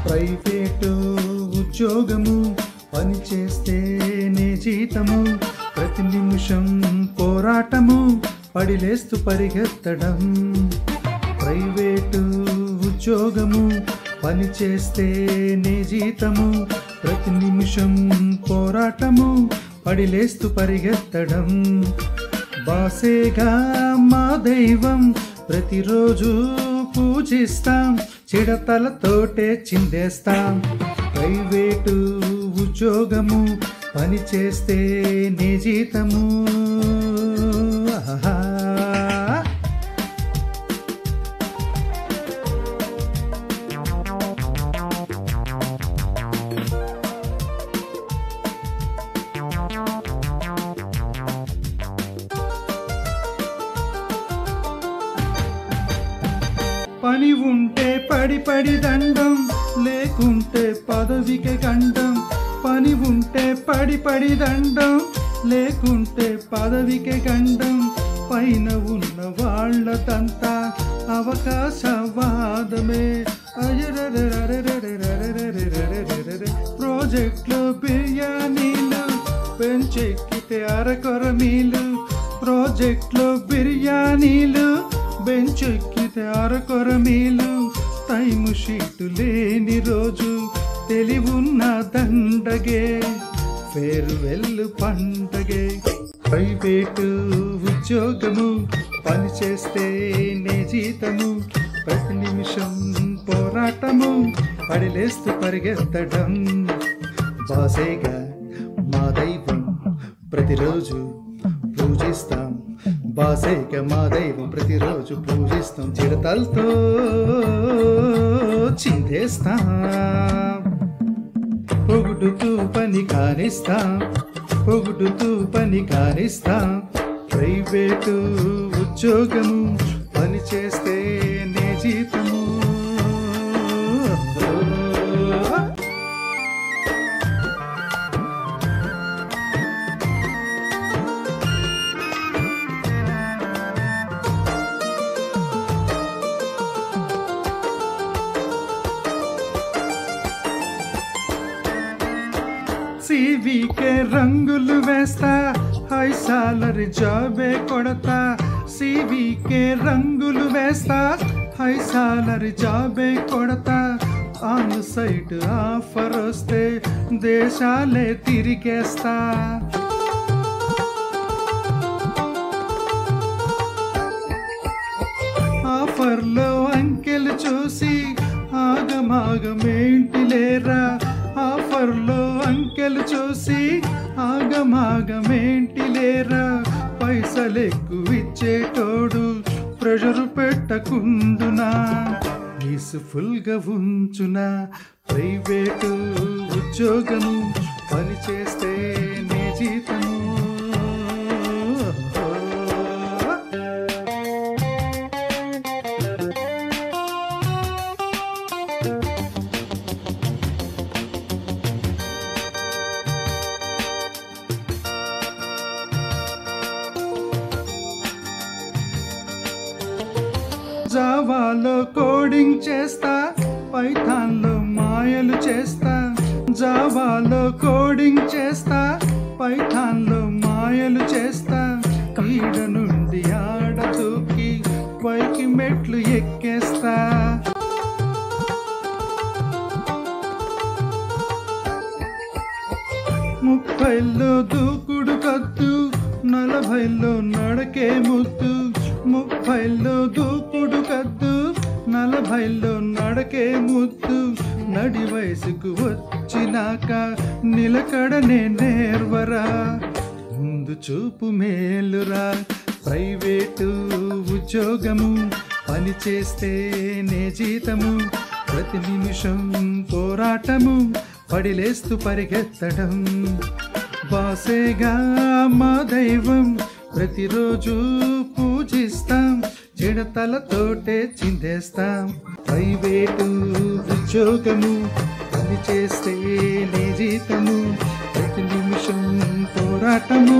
Private ఉద్యోగము పని చేస్తేనే జీతము, ప్రతి నిమిషం పోరాటము పడిలేస్తూ పరిగెత్తడం. ప్రైవేటు ఉద్యోగము పని చేస్తేనే జీతము, ప్రతి నిమిషం పోరాటము పడిలేస్తూ పరిగెత్తడం. బాసేగా మా దైవం ప్రతిరోజు పూజిస్తాం, చిడతలతోటే చిందేస్తాం. ప్రైవేటు ఉద్యోగము పని చేస్తేనే జీతము. పని ఉంటే పడి దండం, లేకుంటే పదవికి గండం. పని ఉంటే పడి దండం, లేకుంటే పదవికి గండం. పైన ఉన్న వాళ్ళదంతా అవకాశవాదమే. ప్రాజెక్టులో బిర్యానీలు, బెంచెక్కితే అరకొర మీలు. ప్రాజెక్టులో బిర్యానీలు, బెంచెక్కితే అరకొర మీలు. టైము షీటు లేని రోజు తెలివున్న దండగే, ఫేర్వెల్ పండగే. ప్రైవేటు ఉద్యోగము పని చేస్తేనే జీతము, ప్రతి నిమిషం పోరాటము పడిలేస్తూ పరిగెత్తడం. బాసేగా మా దైవం ప్రతిరోజు పూజిస్తాం, బాసేగా మా దైవం ప్రతిరోజు పూజిస్తాం. చిడతలతో చిందేస్తాం, పొగుడుతూ పని కానిస్తాం, పొగుడుతూ పని కానిస్తాం. ప్రైవేటు ఉద్యోగము పని చేస్తేనే జీతము. సివికే రంగులు వేస్తా, హై సాలరీ జాబే కొడతా. సివికే రంగులు వేస్తా, హై సాలరీ జాబే కొడతా. ఆన్ సైట్ ఆఫర్ వస్తే దేశాలే తిరిగేస్తా. ఆఫర్లో అంకెలు చూసి ఆగమాగమేంటి లేరా. ఆఫర్లో అంకెలు చూసి ఆగమాగమేంటి లేరా. పైసలెక్కువిచ్చేటోడు ప్రెషరు పెట్టకుండునా, పీస్ఫుల్గా ఉంచునా. ప్రైవేటు ఉద్యోగము పని చేస్తేనే జీతము. జావాలో కోడింగ్ చేస్తా, పైథాన్లో మాయలు చేస్తా. జావాలో కోడింగ్ చేస్తా, పైథాన్లో మాయలు చేస్తా. ఈడ నుండి ఆడ దూకి పైకి మెట్లు ఎక్కేస్తా. 30లో దూకుడు కద్దు, 40లో నడకే ముద్దు. 30లో దూకుడు కద్దు, 40లో నడకే ముద్దు. నడి వయసుకు వచ్చినాక నిలకడనే నేర్వరా, ముందు చూపు మేలురా. ప్రైవేటు ఉద్యోగము పని చేస్తేనే జీతము, ప్రతి నిమిషం పోరాటము పడిలేస్తూ పరిగెత్తడం. బాసేగా మా దైవం ప్రతిరోజు పూజిస్తాం, చిడతలతోటే చిందేస్తాం. ప్రైవేటు ఉద్యోగము పని చేస్తేనే జీతము, ప్రతి నిమిషం పోరాటము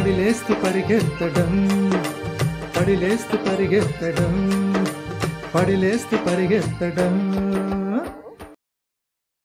పడిలేస్తూ పరిగెత్తడం, పడిలేస్తూ పరిగెత్తడం, పడిలేస్తూ పరిగెత్తడం.